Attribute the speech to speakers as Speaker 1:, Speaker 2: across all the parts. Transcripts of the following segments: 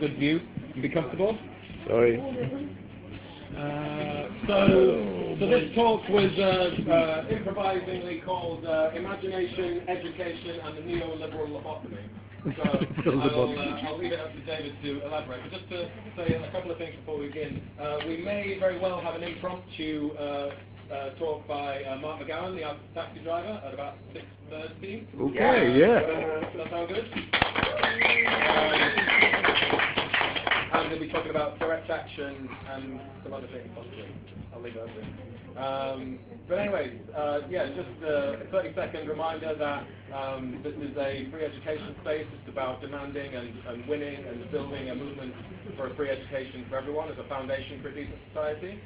Speaker 1: good view and be comfortable.
Speaker 2: Sorry.
Speaker 1: So this talk was improvisingly called Imagination, Education, and the Neoliberal Lobotomy. So I'll leave it up to David to elaborate. But just to say a couple of things before we begin. We may very well have an impromptu talk by Mark McGowan, the artist taxi driver, at about 6:30.
Speaker 2: Okay, yeah.
Speaker 1: Does that sound good? And we'll be talking about direct action and some other things, possibly. I'll leave it over there. But anyways, just a 30-second reminder that this is a free education space. It's about demanding and winning and building a movement for a free education for everyone as a foundation for a decent society.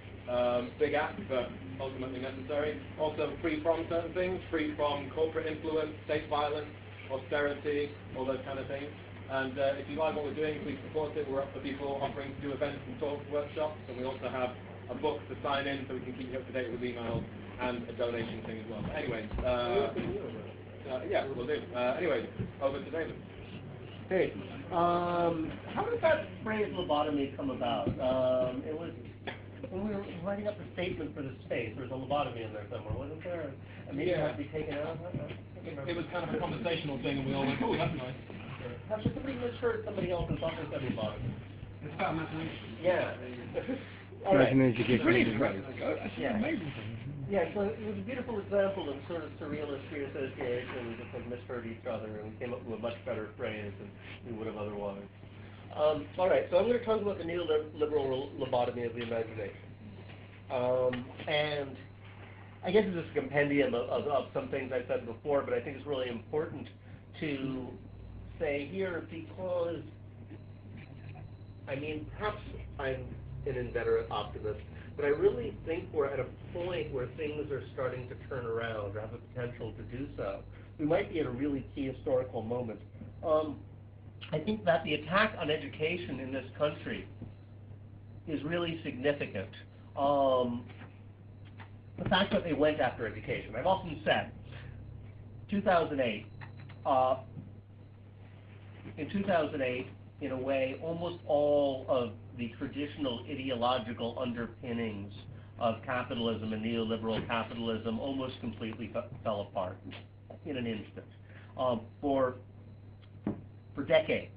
Speaker 1: Big act, but ultimately necessary. Also free from certain things, free from corporate influence, state violence, austerity, all those kind of things. And if you like what we're doing, please support it. We're up for people offering to do events and talks, workshops, and we also have a book to sign in so we can keep you up to date with emails and a donation thing as well. But anyways, we'll do. Anyways, over to David.
Speaker 3: Hey, how did that phrase lobotomy come about? It was when we were writing up the statement for the space. There was a lobotomy in there somewhere, wasn't there? And maybe it had to be taken out.
Speaker 1: It was kind of a conversational thing, and we all went, "Oh, that's nice."
Speaker 3: Actually, somebody misheard somebody else and thought they said lobotomy.
Speaker 1: It's about imagination.
Speaker 3: Yeah. All right.
Speaker 2: Brilliant.
Speaker 1: That's an amazing thing.
Speaker 3: Yeah, so it was a beautiful example of sort of surrealist free association. We just had misheard each other and we came up with a much better phrase than we would have otherwise. All right, so I'm going to talk about the neoliberal lobotomy of the imagination. And I guess it's just a compendium of some things I said before, but I think it's really important to say here because, I mean, perhaps I'm an inveterate optimist, but I really think we're at a point where things are starting to turn around or have the potential to do so. We might be at a really key historical moment. I think that the attack on education in this country is really significant. The fact that they went after education. I've often said, 2008, in 2008, in a way, almost all of the traditional ideological underpinnings of capitalism and neoliberal capitalism almost completely fell apart in an instant. For decades,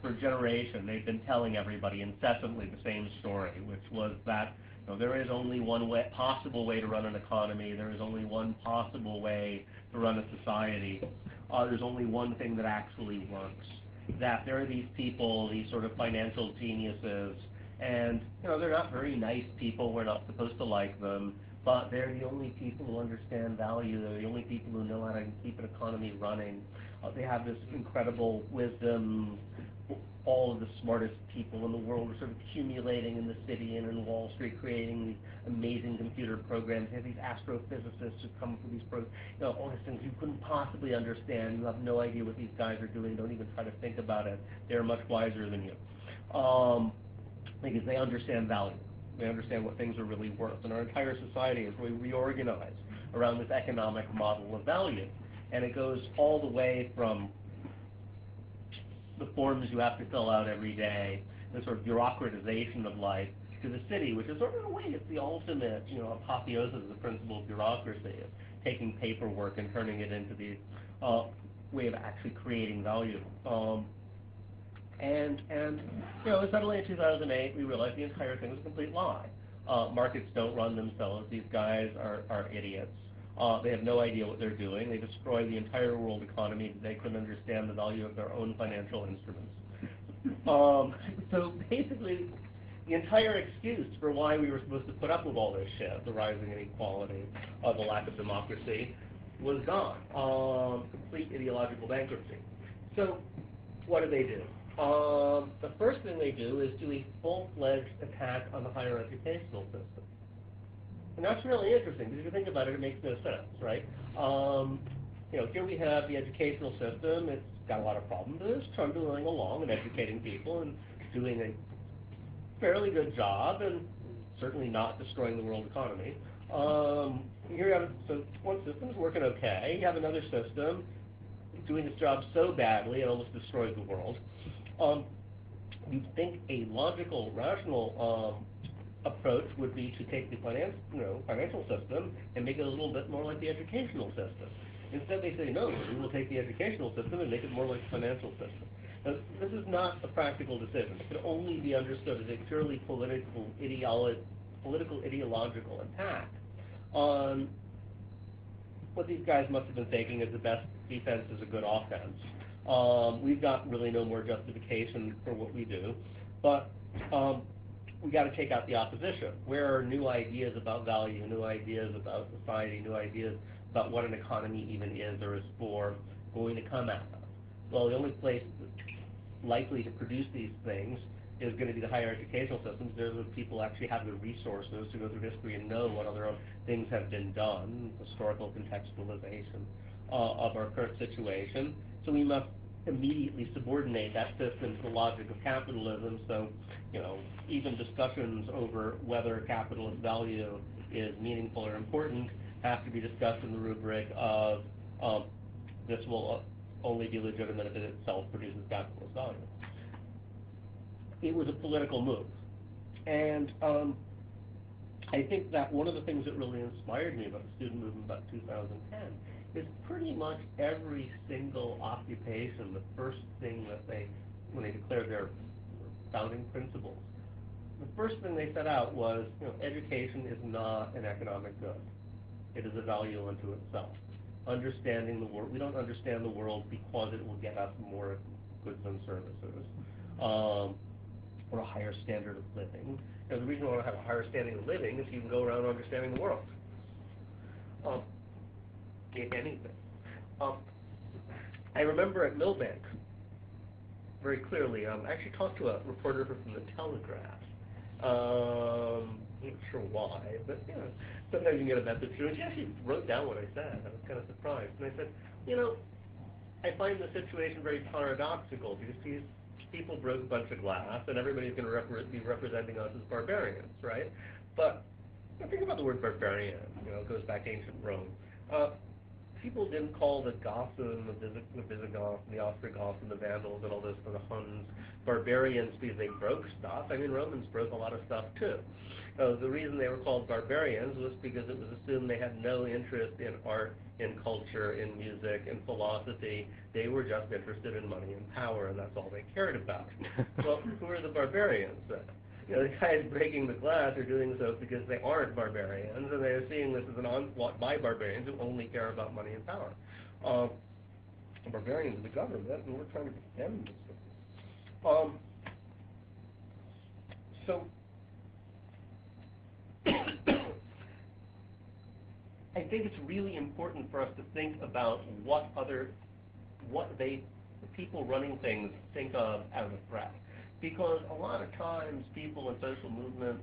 Speaker 3: for a generation, they've been telling everybody incessantly the same story, which was that there is only one possible way to run an economy, there is only one possible way to run a society, there's only one thing that actually works. That there are these people, these sort of financial geniuses, and they're not very nice people, we're not supposed to like them, but they're the only people who understand value, they're the only people who know how to keep an economy running. They have this incredible wisdom. All of the smartest people in the world are sort of accumulating in the city and in Wall Street, creating these amazing computer programs. They have these astrophysicists who come up with these all these things you couldn't possibly understand. You have no idea what these guys are doing. Don't even try to think about it. They're much wiser than you. Because they understand value. They understand what things are really worth. And our entire society is really reorganized around this economic model of value. And it goes all the way from the forms you have to fill out every day, the sort of bureaucratization of life, to the city, which is sort of, in a way, it's the ultimate, apotheosis of the principle of bureaucracy, of taking paperwork and turning it into the way of actually creating value. Suddenly in 2008, we realized the entire thing was a complete lie. Markets don't run themselves. These guys are idiots. They have no idea what they're doing. They destroy the entire world economy because they couldn't understand the value of their own financial instruments. So basically, the entire excuse for why we were supposed to put up with all this shit, the rising inequality, the lack of democracy, was gone. Complete ideological bankruptcy. So what do? The first thing they do is do a full-fledged attack on the higher educational system. And that's really interesting, because if you think about it, it makes no sense, right? Here we have the educational system. It's got a lot of problems. It's trundling along and educating people and doing a fairly good job and certainly not destroying the world economy. Here you have, so one system's working okay. You have another system doing its job so badly it almost destroys the world. you'd think a logical, rational approach would be to take the financial system and make it a little bit more like the educational system. Instead, they say, no, we will take the educational system and make it more like the financial system. Now, this is not a practical decision. It can only be understood as a purely political ideological attack on what these guys must have been thinking is the best defense is a good offense. We've got really no more justification for what we do, but we got to take out the opposition. Where are new ideas about value, new ideas about society, new ideas about what an economy even is or is for going to come out of? Well, the only place likely to produce these things is going to be the higher educational systems. They're the people actually have the resources to go through history and know what other things have been done, historical contextualization of our current situation. So we must immediately subordinate that system to the logic of capitalism. So, even discussions over whether capitalist value is meaningful or important have to be discussed in the rubric of this will only be legitimate if it itself produces capitalist value. It was a political move. And I think that one of the things that really inspired me about the student movement about 2010 is pretty much every single occupation, the first thing that when they declared their founding principles, the first thing they set out was, education is not an economic good. It is a value unto itself. Understanding the world, we don't understand the world because it will get us more goods and services, or a higher standard of living. The reason we want to have a higher standard of living is you can go around understanding the world. Anything. I remember at Milbank, very clearly, I actually talked to a reporter from the Telegraph. I'm not sure why, but sometimes you can get a message through. And she actually wrote down what I said. I was kind of surprised. And I said, I find the situation very paradoxical because these people broke a bunch of glass, and everybody's going to be representing us as barbarians, right? But think about the word barbarian. It goes back to ancient Rome. People didn't call the Goths and the Visigoths and the Ostrogoths and the Vandals and all this for the Huns barbarians because they broke stuff. I mean, Romans broke a lot of stuff too. The reason they were called barbarians was because it was assumed they had no interest in art, in culture, in music, in philosophy. They were just interested in money and power, and that's all they cared about. Well, who are the barbarians then? The guys breaking the glass are doing so because they aren't barbarians, and they're seeing this as an onslaught by barbarians who only care about money and power. Barbarians are the government, and we're trying to defend this. So, I think it's really important for us to think about what people running things think of as a threat. Because a lot of times people in social movements,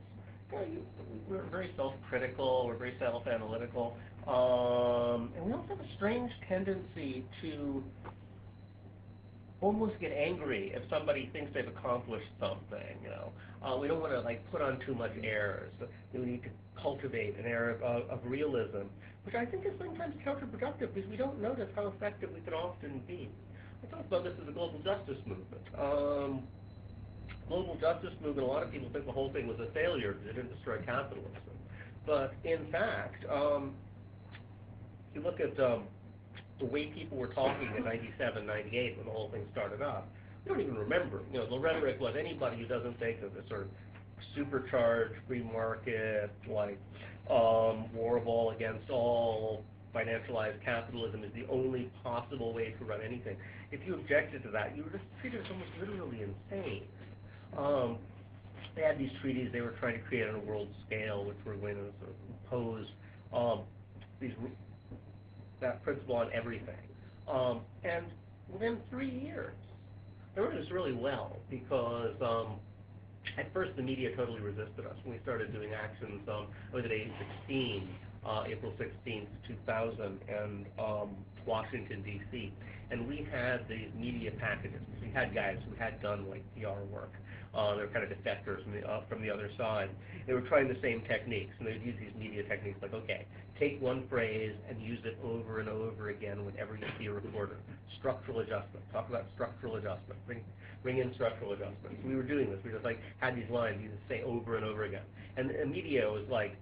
Speaker 3: we're very self-critical, we're very self-analytical, and we also have a strange tendency to almost get angry if somebody thinks they've accomplished something. We don't want to put on too much airs. We need to cultivate an air of realism, which I think is sometimes counterproductive because we don't notice how effective we can often be. I talked about this as a global justice movement. Global justice movement, a lot of people think the whole thing was a failure because it didn't destroy capitalism. But in fact, if you look at the way people were talking in 97, 98 when the whole thing started up, we don't even remember. The rhetoric was anybody who doesn't think that this sort of supercharged free market, war ball against all financialized capitalism is the only possible way to run anything. If you objected to that, you were just treated as almost literally insane. They had these treaties they were trying to create on a world scale, which were going to sort of impose that principle on everything. And within 3 years, they were doing this really well because at first the media totally resisted us when we started doing actions. I was at age 16, April 16th, 2000, and Washington, D.C. and we had these media packages. We had guys who had done like PR work. They were kind of defectors from the other side. They were trying the same techniques, and they'd use these media techniques like, okay, take one phrase and use it over and over again whenever you see a reporter. Structural adjustment. Talk about structural adjustment. Bring in structural adjustment. So we were doing this. We just like had these lines you just say over and over again. And the media was like,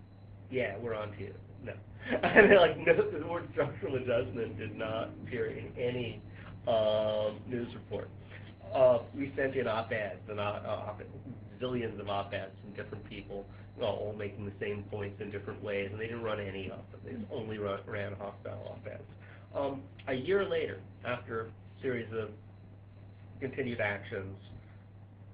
Speaker 3: yeah, we're on to you. No. And they're like, no, the word structural adjustment did not appear in any news report. We sent in op-eds and zillions of op-eds from different people, all making the same points in different ways, and they didn't run any of them. They just only ran hostile op-eds. A year later, after a series of continued actions,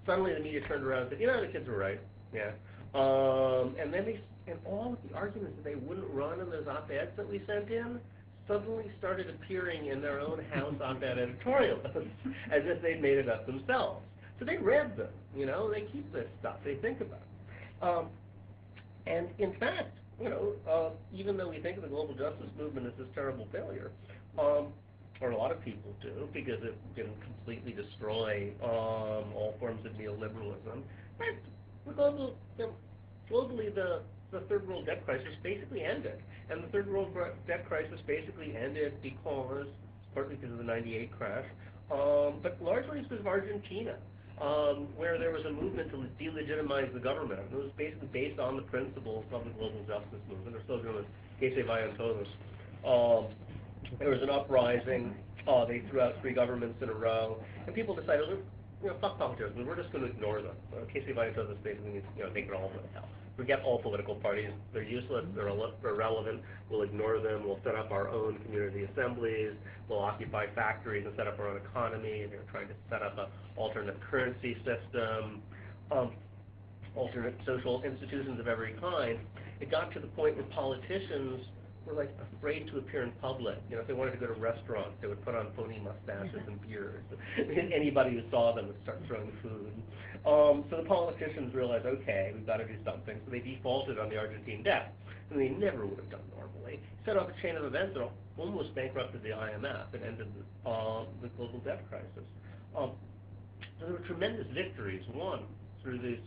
Speaker 3: suddenly the media turned around and said, you know, the kids were right, yeah. And then and all of the arguments that they wouldn't run in those op-eds that we sent in suddenly started appearing in their own house op-ed editorials, as if they'd made it up themselves. So they read them, you know, they keep this stuff, they think about it. And in fact, you know, even though we think of the global justice movement as this terrible failure, or a lot of people do, because it can completely destroy all forms of neoliberalism, but globally the third world debt crisis basically ended. And the third world debt crisis basically ended because, partly because of the '98 crash, but largely because of Argentina, where there was a movement to delegitimize the government. It was basically based on the principles of the global justice movement, or so known as que se vayan todos. There was an uprising. They threw out 3 governments in a row, and people decided, you know, fuck politics, we're just going to ignore them. Que se vayan todos basically means, you know, take it all to hell. Forget all political parties. They're useless. They're irrelevant. We'll ignore them. We'll set up our own community assemblies. We'll occupy factories and set up our own economy. They're trying to set up an alternate currency system, alternate social institutions of every kind. It got to the point where politicians were like afraid to appear in public. You know, if they wanted to go to restaurants, they would put on phony mustaches and beards. Anybody who saw them would start throwing food. So the politicians realized, okay, we've got to do something. So they defaulted on the Argentine debt, and they never would have done normally. Set off a chain of events that almost bankrupted the IMF and ended the global debt crisis. So there were tremendous victories won through this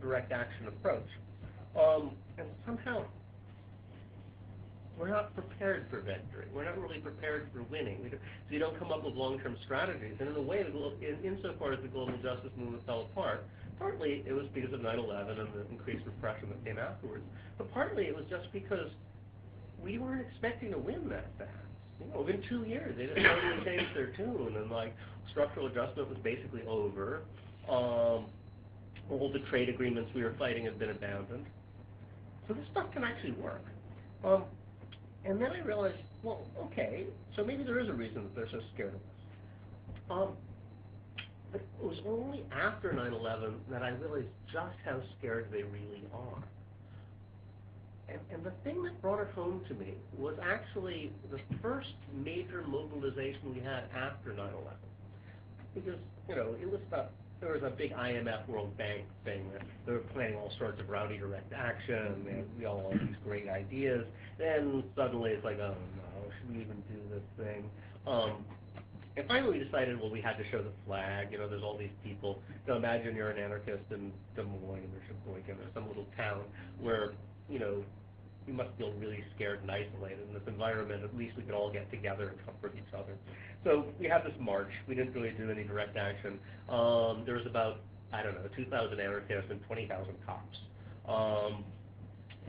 Speaker 3: direct action approach, and somehow we're not prepared for victory. We're not really prepared for winning. So you don't come up with long-term strategies. And in a way, insofar as the global justice movement fell apart, partly it was because of 9/11 and the increased repression that came afterwards, but partly it was just because we weren't expecting to win that fast. You know, within 2 years, they just totally changed their tune, and like structural adjustment was basically over. All the trade agreements we were fighting had been abandoned. So this stuff can actually work. And then I realized, well, okay, so maybe there is a reason that they're so scared of us. But it was only after 9/11 that I realized just how scared they really are. And the thing that brought it home to me was actually the first major mobilization we had after 9/11. Because, you know, it was there was a big IMF World Bank thing that they were planning all sorts of rowdy direct action, and we all had these great ideas. Then suddenly it's like, oh no, should we even do this thing? And finally we decided, well, we had to show the flag. You know, there's all these people. You know, imagine you're an anarchist in Des Moines or Sheboygan or some little town where, you know, you must feel really scared and isolated in this environment. At least we could all get together and comfort each other. So we had this march. We didn't really do any direct action. There was about, I don't know, 2,000 anarchists and 20,000 cops.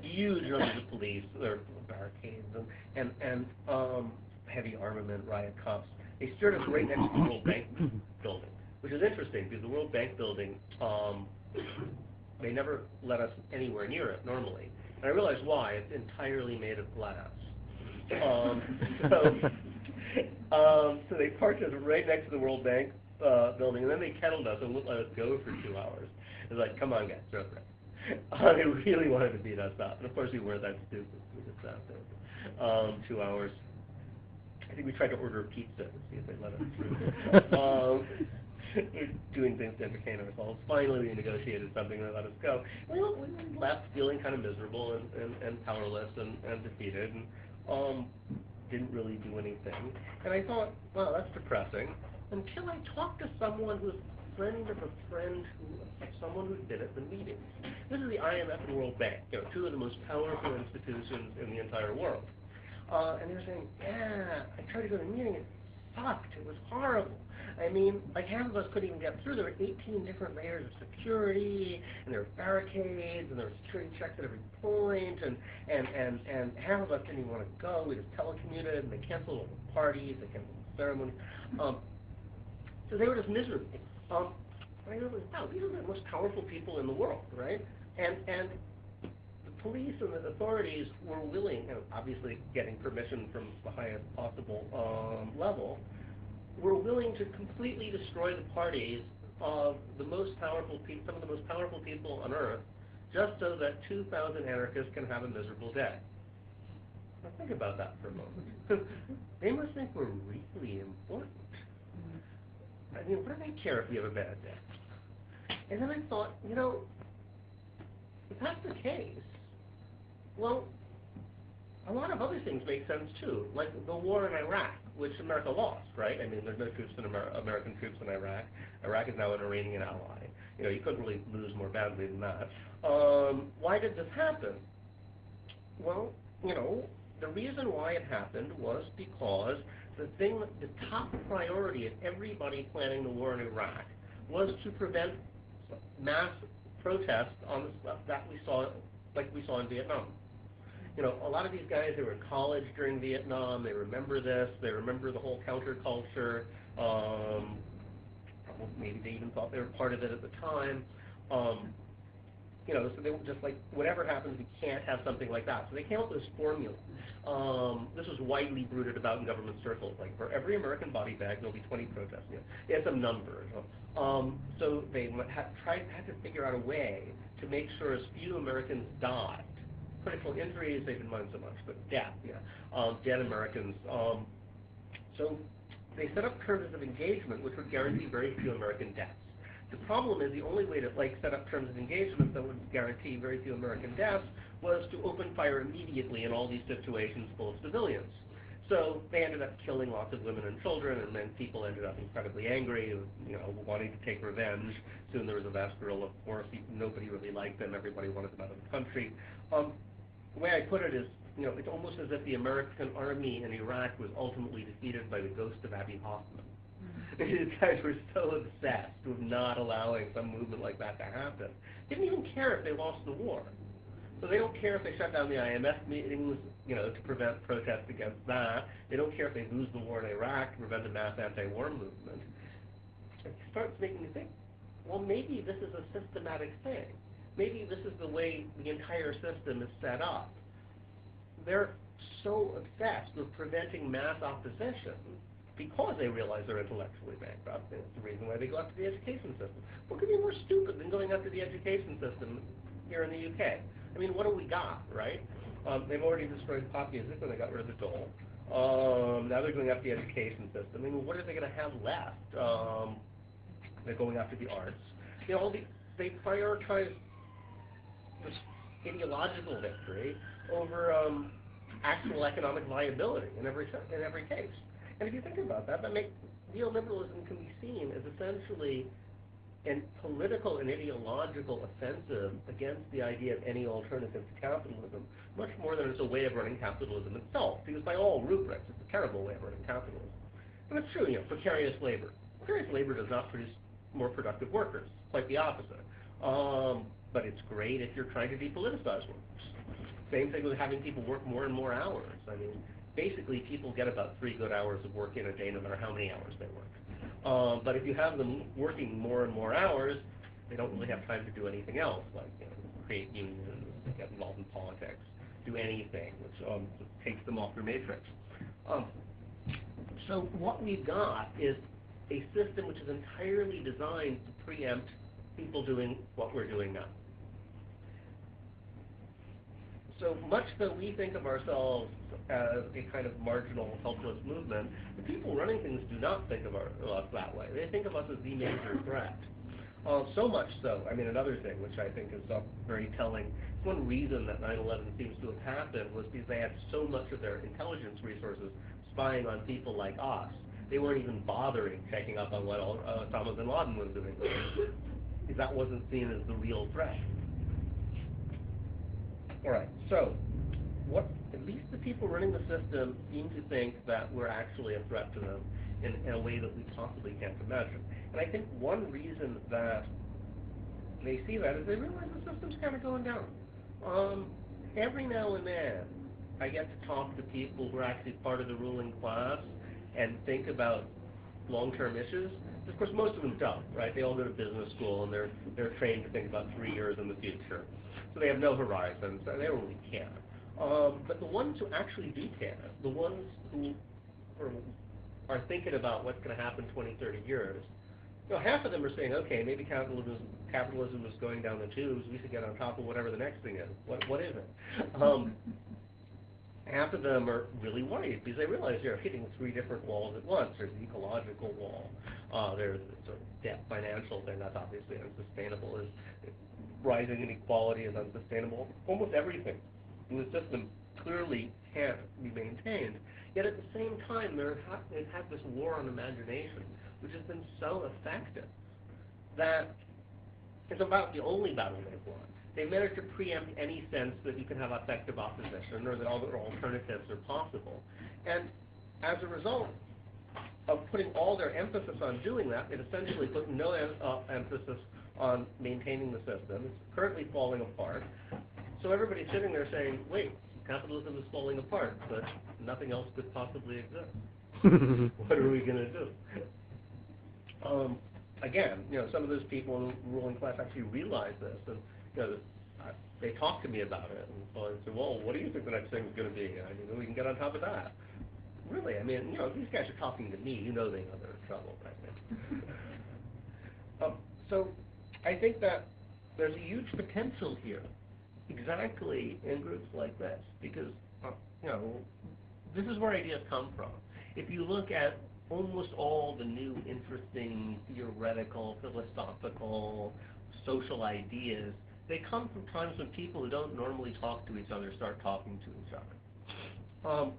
Speaker 3: Huge numbers of police, there were barricades and heavy armament, riot cops. They stood us right next to the World Bank building, which is interesting because the World Bank building, they never let us anywhere near it normally. And I realized why. It's entirely made of glass. So they parked us right next to the World Bank building, and then they kettled us and wouldn't let us go for 2 hours. It was like, come on, guys, throw it right. They really wanted to beat us up. And of course, we weren't that stupid. We just sat there 2 hours. I think we tried to order a pizza to see if they'd let us through. We're doing things to entertain ourselves. Finally, we negotiated something and they let us go. We left feeling kind of miserable and powerless and defeated. And didn't really do anything. And I thought, well, that's depressing, until I talked to someone who's a friend of a friend of someone who's been at the meetings. This is the IMF and World Bank, two of the most powerful institutions in the entire world. And they were saying, yeah, I tried to go to the meeting, it sucked, it was horrible. I mean, like half of us couldn't even get through. There were 18 different layers of security, and there were barricades, and there were security checks at every point, and half of us didn't even want to go. We just telecommuted, and they canceled all the parties, they canceled the ceremonies. So they were just miserable. And I realized, wow, these are the most powerful people in the world, right? And the police and the authorities were willing, and obviously getting permission from the highest possible level, were willing to completely destroy the parties of the most powerful people, some of the most powerful people on Earth, just so that 2,000 anarchists can have a miserable day. Now think about that for a moment. They must think we're really important. I mean, what do they care if we have a bad day? And then I thought, if that's the case, well, a lot of other things make sense too, like the war in Iraq, which America lost, right? I mean, there's no troops in American troops in Iraq. Iraq is now an Iranian ally. You couldn't really lose more badly than that. Why did this happen? Well, the reason why it happened was because the top priority of everybody planning the war in Iraq was to prevent mass protests on the stuff that we saw, like we saw in Vietnam. A lot of these guys, they were in college during Vietnam, they remember this, they remember the whole counterculture, maybe they even thought they were part of it at the time. So they were just like, whatever happens, we can't have something like that. So they came up with this formula. This was widely bruited about in government circles. Like, for every American body bag, there'll be 20 protests. They had some numbers. So they had to figure out a way to make sure as few Americans died. Critical injuries, they didn't mind so much, but death, dead Americans. So they set up terms of engagement which would guarantee very few American deaths. The problem is the only way to set up terms of engagement that would guarantee very few American deaths was to open fire immediately in all these situations full of civilians. So they ended up killing lots of women and children, and then people ended up incredibly angry, wanting to take revenge. Soon there was a vast guerrilla force. Nobody really liked them. Everybody wanted them out of the country. The way I put it is, it's almost as if the American army in Iraq was ultimately defeated by the ghost of Abiy Hoffman. These guys were so obsessed with not allowing some movement like that to happen. They didn't even care if they lost the war. So they don't care if they shut down the IMF meetings, to prevent protests against that. They don't care if they lose the war in Iraq to prevent a mass anti-war movement. It starts making me think, well, maybe this is a systematic thing. Maybe this is the way the entire system is set up. They're so obsessed with preventing mass opposition because they realize they're intellectually bankrupt. And it's the reason why they go after the education system. What could be more stupid than going after the education system here in the UK? I mean, what do we got, right? They've already destroyed pop music when they got rid of the dole. Now they're going after the education system. I mean, what are they going to have left? They're going after the arts. They prioritize this ideological victory over actual economic viability in every case. And if you think about that, neoliberalism can be seen as essentially a political and ideological offensive against the idea of any alternative to capitalism, much more than it's a way of running capitalism itself, because by all rubrics, it's a terrible way of running capitalism. And it's true, precarious labor. Precarious labor does not produce more productive workers, quite the opposite. But it's great if you're trying to depoliticize workers. Same thing with having people work more and more hours. I mean, basically people get about 3 good hours of work in a day no matter how many hours they work. But if you have them working more and more hours, they don't really have time to do anything else, like create unions, get involved in politics, do anything, which takes them off their matrix. So what we've got is a system which is entirely designed to preempt people doing what we're doing now. So much that we think of ourselves as a kind of marginal, helpless movement, the people running things do not think of us that way. They think of us as the major threat. So much so, I mean, another thing which I think is very telling, one reason that 9/11 seems to have happened was because they had so much of their intelligence resources spying on people like us. They weren't even bothering checking up on what Osama bin Laden was doing, because that wasn't seen as the real threat. All right, so at least the people running the system seem to think that we're actually a threat to them in a way that we possibly can't imagine. And I think one reason that they see that is they realize the system's kind of going down. Every now and then, I get to talk to people who are actually part of the ruling class and think about long-term issues. Of course, most of them don't, right? They all go to business school and they're trained to think about 3 years in the future. So they have no horizons, and they don't really care. But the ones who actually do care, the ones who are thinking about what's going to happen 20, 30 years, half of them are saying, okay, maybe capitalism is going down the tubes, we should get on top of whatever the next thing is. What is it? Half of them are really worried because they realize they're hitting 3 different walls at once. There's the ecological wall, there's the sort of debt financial thing that's obviously unsustainable, rising inequality is unsustainable. Almost everything in the system clearly can't be maintained. Yet at the same time, they've had this war on imagination, which has been so effective that it's about the only battle they've won. They managed to preempt any sense that you can have effective opposition or that other alternatives are possible. And as a result of putting all their emphasis on doing that, it essentially put no emphasis on maintaining the system. It's currently falling apart. So everybody's sitting there saying, wait, capitalism is falling apart, but nothing else could possibly exist. What are we going to do? Again, some of those people in the ruling class actually realize this, and they talk to me about it, and so I say, well, what do you think the next thing is going to be? I mean, we can get on top of that. Really, I mean, these guys are talking to me. They know they're in trouble, right? So I think that there's a huge potential here, exactly in groups like this, because, this is where ideas come from. If you look at almost all the new, interesting, theoretical, philosophical, social ideas, they come from times when people who don't normally talk to each other start talking to each other.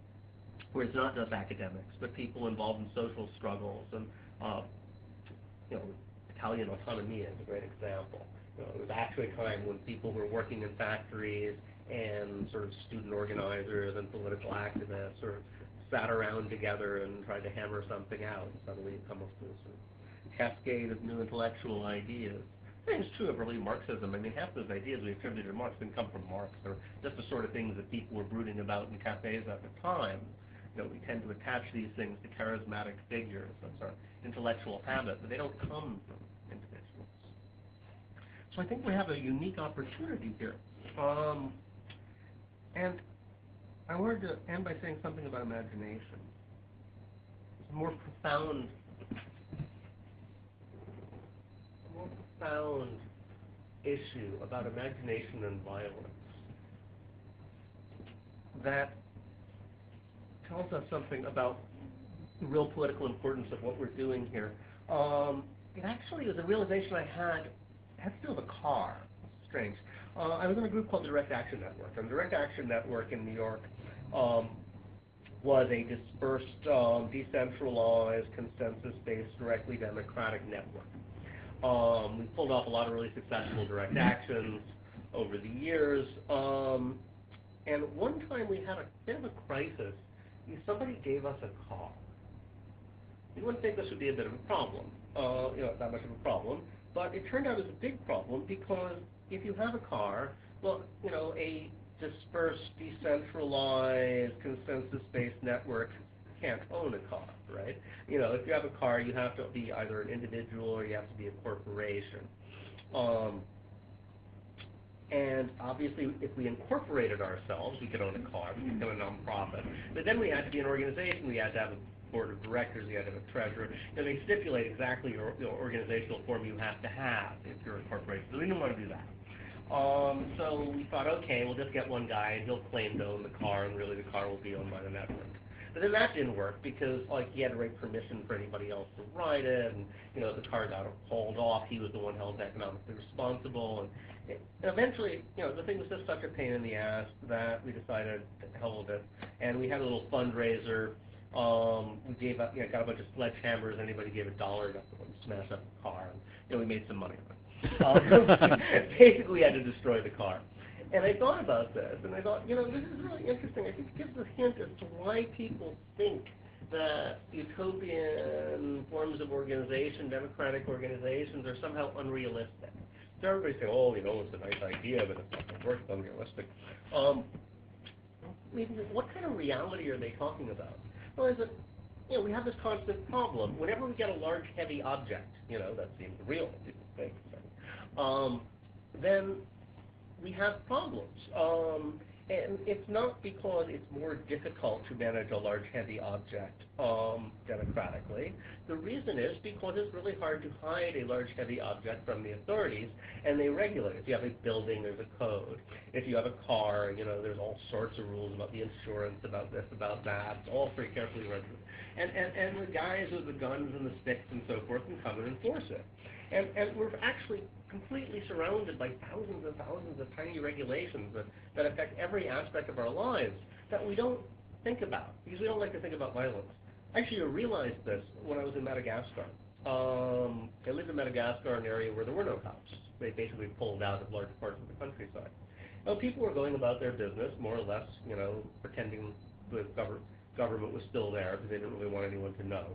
Speaker 3: Where it's not just academics, but people involved in social struggles, and Italian autonomy is a great example. It was actually a time when people were working in factories and sort of student organizers and political activists sort of sat around together and tried to hammer something out, and suddenly you come up with this cascade of new intellectual ideas. It's true of early Marxism. I mean, half those ideas we attribute to Marx didn't come from Marx. They're just the sort of things that people were brooding about in cafes at the time. We tend to attach these things to charismatic figures. That's our intellectual habit, but they don't come from individuals. So I think we have a unique opportunity here. And I wanted to end by saying something about imagination. It's a more profound issue about imagination and violence that tells us something about the real political importance of what we're doing here. It actually was a realization I had to do with a car. It's strange. I was in a group called the Direct Action Network. And the Direct Action Network in New York was a dispersed, decentralized, consensus-based, directly democratic network. We pulled off a lot of really successful direct actions over the years. And one time we had a bit of a crisis. Somebody gave us a car. You wouldn't think this would be a bit of a problem, not that much of a problem, but it turned out it was a big problem because if you have a car, well, a dispersed, decentralized, consensus-based network can't own a car, right? If you have a car, you have to be either an individual or you have to be a corporation. And obviously, if we incorporated ourselves, we could own a car, we could become a nonprofit. But then we had to be an organization, we had to have a board of directors, we had to have a treasurer, and they stipulate exactly your organizational form you have to have if you're a corporation. So we didn't want to do that. So we thought, okay, we'll just get one guy, and he'll claim to own the car, and really the car will be owned by the network. But then that didn't work because, like, he had to write permission for anybody else to ride it, and, you know, the car got hauled off. He was the one held economically responsible, and eventually, you know, the thing was just such a pain in the ass that we decided to hell with it, and we had a little fundraiser. We gave up, you know, got a bunch of sledgehammers. Anybody gave $1 to smash up the car, and, you know, we made some money on it. Basically, we had to destroy the car. And I thought about this, and I thought, you know, this is really interesting. I think it gives a hint as to why people think that utopian forms of organization, democratic organizations, are somehow unrealistic. So everybody say, oh, you know, it's a nice idea, but it's not going to work, it's unrealistic. Maybe what kind of reality are they talking about? Well, is it, you know, we have this constant problem. Whenever we get a large, heavy object, you know, that seems real, people think, then we have problems. And it's not because it's more difficult to manage a large, heavy object democratically. The reason is because it's really hard to hide a large, heavy object from the authorities, and they regulate it. If you have a building, there's a code. If you have a car, you know, there's all sorts of rules about the insurance, about this, about that. It's all pretty carefully regulated. And the guys with the guns and the sticks and so forth can come and enforce it. And we're actually completely surrounded by thousands and thousands of tiny regulations that affect every aspect of our lives that we don't think about, because we don't like to think about violence. Actually, I realized this when I was in Madagascar. I lived in Madagascar, an area where there were no cops. They basically pulled out of large parts of the countryside. Well, people were going about their business, more or less, you know, pretending the government was still there because they didn't really want anyone to know.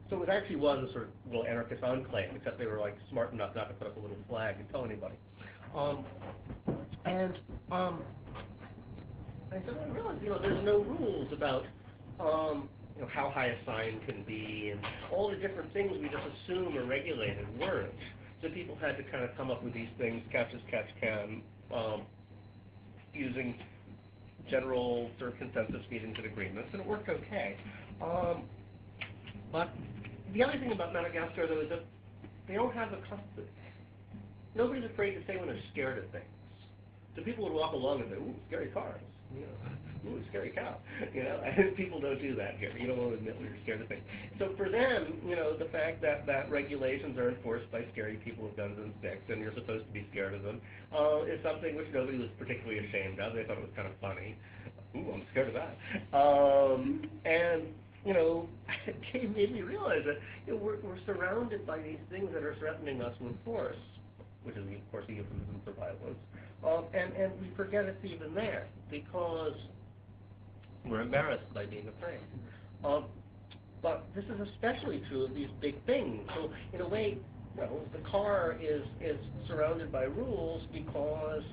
Speaker 3: So it actually was a sort of little anarchist enclave, except they were like smart enough not to put up a little flag and tell anybody. I said, I realized, you know, there's no rules about, you know, how high a sign can be, and all the different things we just assume are regulated weren't. So people had to kind of come up with these things, catch as catch can, using general sort of consensus meetings and agreements, and it worked okay. But the other thing about Madagascar, though, is that they don't have a custody. Nobody's afraid to say when they're scared of things. So people would walk along and say, ooh, scary cars, you know, ooh, scary cow, you know, and people don't do that here. You don't want to admit when you're scared of things. So for them, you know, the fact that regulations are enforced by scary people with guns and sticks, and you're supposed to be scared of them, is something which nobody was particularly ashamed of. They thought it was kind of funny. Ooh, I'm scared of that. And you know, it made me realize that, you know, we're surrounded by these things that are threatening us with force, which is, of course, a euphemism for violence. And we forget it's even there because we're embarrassed by being afraid. But this is especially true of these big things. So, in a way, you know, the car is surrounded by rules because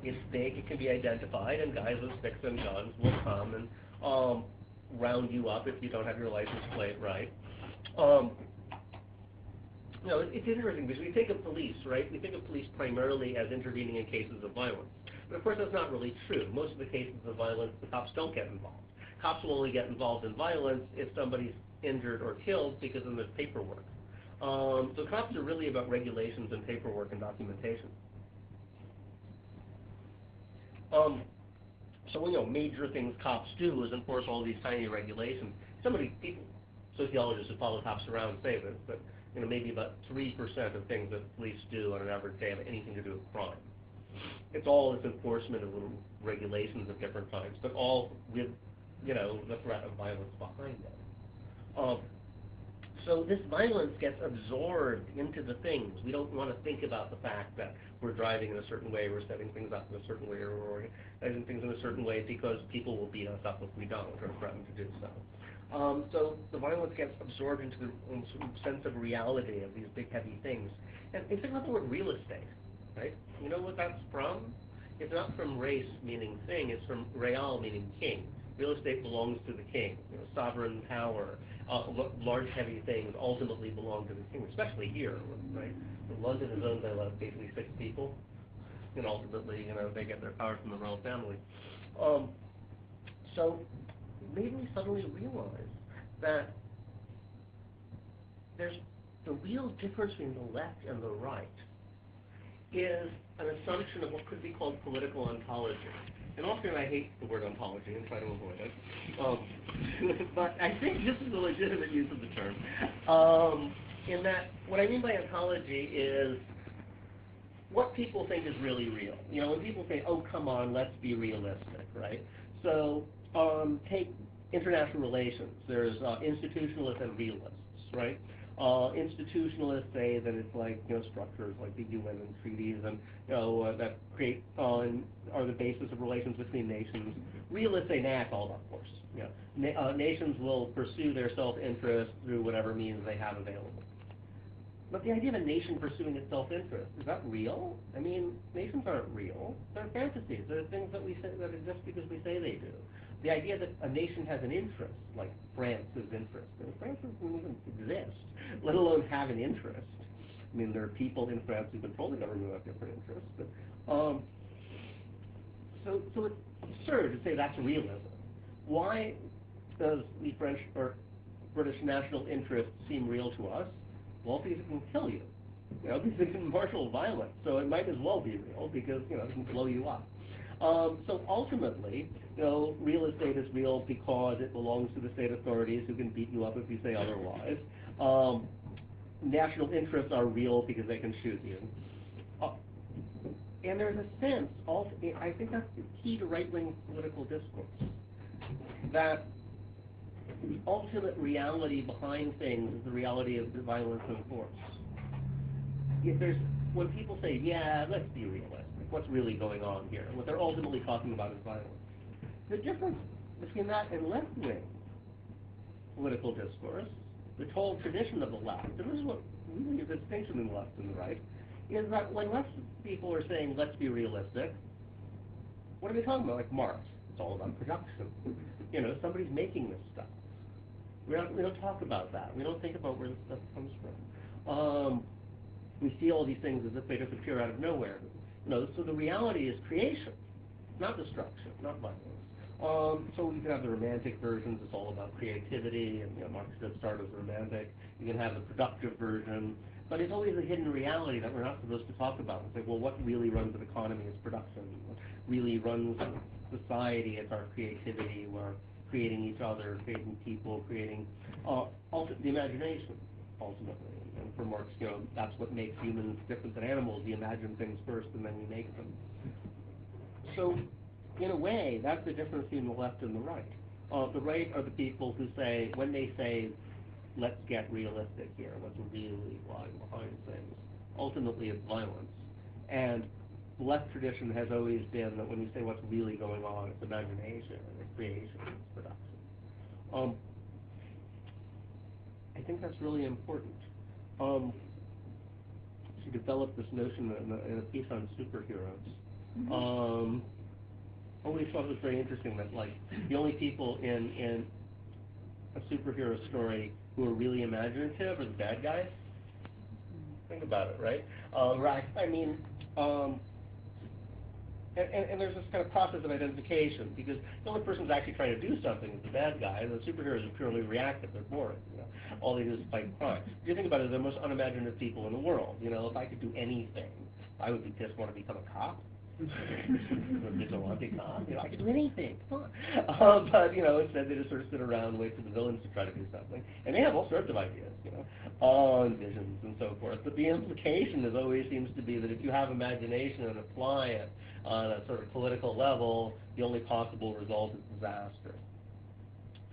Speaker 3: it's big, it can be identified, and guys with sticks and guns will come and round you up if you don't have your license plate right. You know, it's interesting because we think of police, right? We think of police primarily as intervening in cases of violence. But of course that's not really true. Most of the cases of violence, the cops don't get involved. Cops will only get involved in violence if somebody's injured or killed because then there's paperwork. So cops are really about regulations and paperwork and documentation. So, you know, major things cops do is enforce all these tiny regulations. People, sociologists who follow cops around say this, but, you know, maybe about 3% of things that police do on an average day have anything to do with crime. It's all this enforcement of little regulations of different kinds, but all with, you know, the threat of violence behind it. So this violence gets absorbed into the things. We don't want to think about the fact that we're driving in a certain way, we're setting things up in a certain way, or we're organizing things in a certain way because people will beat us up if we don't, or threaten to do so. So the violence gets absorbed into the sense of reality of these big, heavy things. And think about the word real estate, right? You know what that's from? It's not from race, meaning thing, it's from real, meaning king. Real estate belongs to the king. You know, sovereign power, large, heavy things ultimately belong to the king, especially here, right? London is owned by basically 6 people, and ultimately, you know, they get their power from the royal family. So it made me suddenly realize that there's the real difference between the left and the right is an assumption of what could be called political ontology. And often I hate the word ontology and try to avoid it. But I think this is a legitimate use of the term. In that, what I mean by ontology is what people think is really real. You know, when people say, oh, come on, let's be realistic, right? So take international relations. There's institutionalists and realists, right? Institutionalists say that it's like, you know, structures like the UN and treaties and, you know, that create are the basis of relations between nations. Realists say, nah, it's all about force. You know, nations will pursue their self-interest through whatever means they have available. But the idea of a nation pursuing its self-interest, is that real? I mean, nations aren't real. They're fantasies. They're things that we say that exist because we say they do. The idea that a nation has an interest, like France's interest, and France doesn't even exist, let alone have an interest. I mean, there are people in France who control the government who have different interests. But, so it's absurd to say that's realism. Why does the French or British national interest seem real to us? Well, because it can kill you. You know, because it can marshal violence. So it might as well be real because, you know, it can blow you up. So ultimately, you know, real estate is real because it belongs to the state authorities who can beat you up if you say otherwise. National interests are real because they can shoot you. And there's a sense, also, I think that's the key to right-wing political discourse, that the ultimate reality behind things is the reality of the violence and force. When people say, yeah, let's be realistic, what's really going on here? What they're ultimately talking about is violence. The difference between that and left-wing political discourse, the whole tradition of the left, and this is what really is the distinction in the left and the right, is that when left people are saying, let's be realistic, what are they talking about? Like Marx. It's all about production. You know, somebody's making this stuff. We don't talk about that. We don't think about where this stuff comes from. We see all these things as if they just appear out of nowhere. You know, so the reality is creation, not destruction, not violence. So you can have the romantic versions. It's all about creativity, and, you know, Marx did start as romantic. You can have the productive version, but it's always a hidden reality that we're not supposed to talk about. It's like, well, what really runs an economy is production. What really runs society is our creativity. We're creating each other, creating people, creating the imagination, ultimately. And for Marx, you know, that's what makes humans different than animals. We imagine things first, and then we make them. So, in a way, that's the difference between the left and the right. The right are the people who say, when they say, let's get realistic here, what's really lying behind things, ultimately it's violence. And the left tradition has always been that when you say what's really going on, it's imagination, it's creation, it's production. I think that's really important. She developed this notion in a piece on superheroes. Always thought it was very interesting that, like, the only people in a superhero story who are really imaginative are the bad guys. Think about it, right? Right. I mean, and there's this kind of process of identification, because the only person who's actually trying to do something is the bad guy, and the superheroes are purely reactive. They're boring. You know? All they do is fight crime. If you think about it, they're the most unimaginative people in the world. You know, if I could do anything, I would just want to become a cop. Vigilante cop. You know, I could do anything. Come on. But, you know, instead they just sort of sit around and wait for the villains to try to do something. And they have all sorts of ideas, you know, and visions and so forth. But the implication always seems to be that if you have imagination and apply it on a sort of political level, the only possible result is disaster.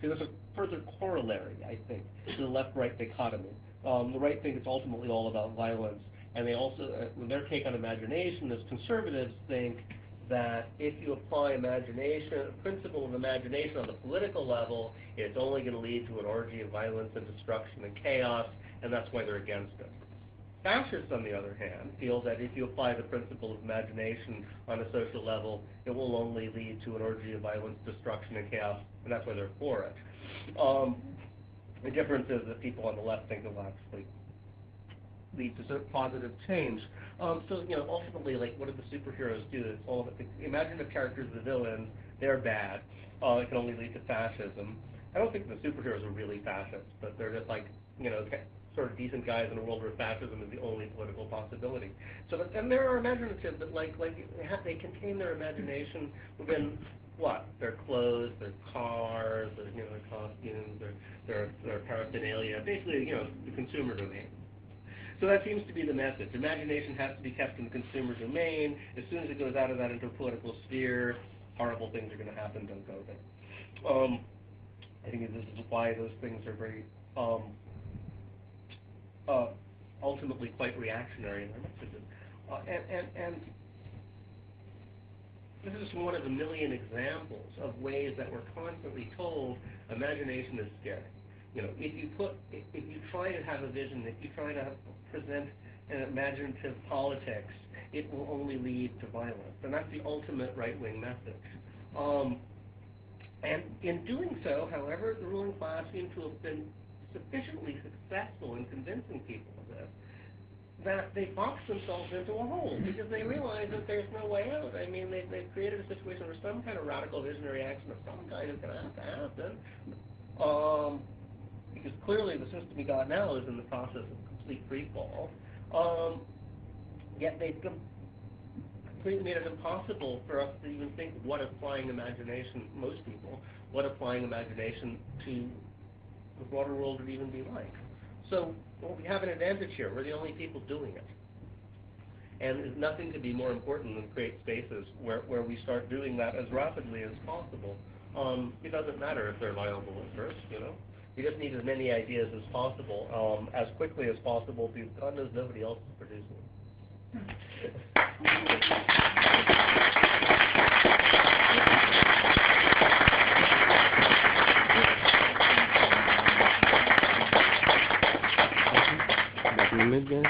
Speaker 3: See, there's a further corollary, I think, to the left-right dichotomy. The right think it's ultimately all about violence, and they also, their take on imagination is conservatives think that if you apply imagination, principle of imagination on the political level, it's only going to lead to an orgy of violence and destruction and chaos, and that's why they're against it. Fascists, on the other hand, feel that if you apply the principle of imagination on a social level, it will only lead to an orgy of violence, destruction, and chaos, and that's why they're for it. The difference is that people on the left think it will actually lead to positive change. So, you know, ultimately, like, what do the superheroes do? It's all about the imaginative characters, the villains, they're bad. It can only lead to fascism. I don't think the superheroes are really fascists, but they're just like, you know, sort of decent guys in a world where fascism is the only political possibility. So, and there are imaginative that they contain their imagination within what? Their clothes, their cars, their costumes, their paraphernalia, basically the consumer domain. So that seems to be the message. Imagination has to be kept in the consumer domain. As soon as it goes out of that into a political sphere, horrible things are going to happen. Don't go there. I think this is why those things are very ultimately quite reactionary in their messages. And this is one of a million examples of ways that we're constantly told imagination is scary. If you try to have a vision, if you try to present an imaginative politics, it will only lead to violence. And that's the ultimate right-wing message. And in doing so, however, the ruling class seems to have been sufficiently successful in convincing people of this, that they box themselves into a hole because they realize that there's no way out. I mean, they've created a situation where some kind of radical visionary action of some kind is going to have to happen. Because clearly the system we got now is in the process of complete free fall. Yet they've completely made it impossible for us to even think what applying imagination, most people, what applying imagination to the broader world would even be like. So we have an advantage here. We're the only people doing it. And there's nothing could be more important than create spaces where we start doing that as rapidly as possible. It doesn't matter if they're viable at first, We just need as many ideas as possible, as quickly as possible, because God knows nobody else is producing them.
Speaker 2: Mid guy?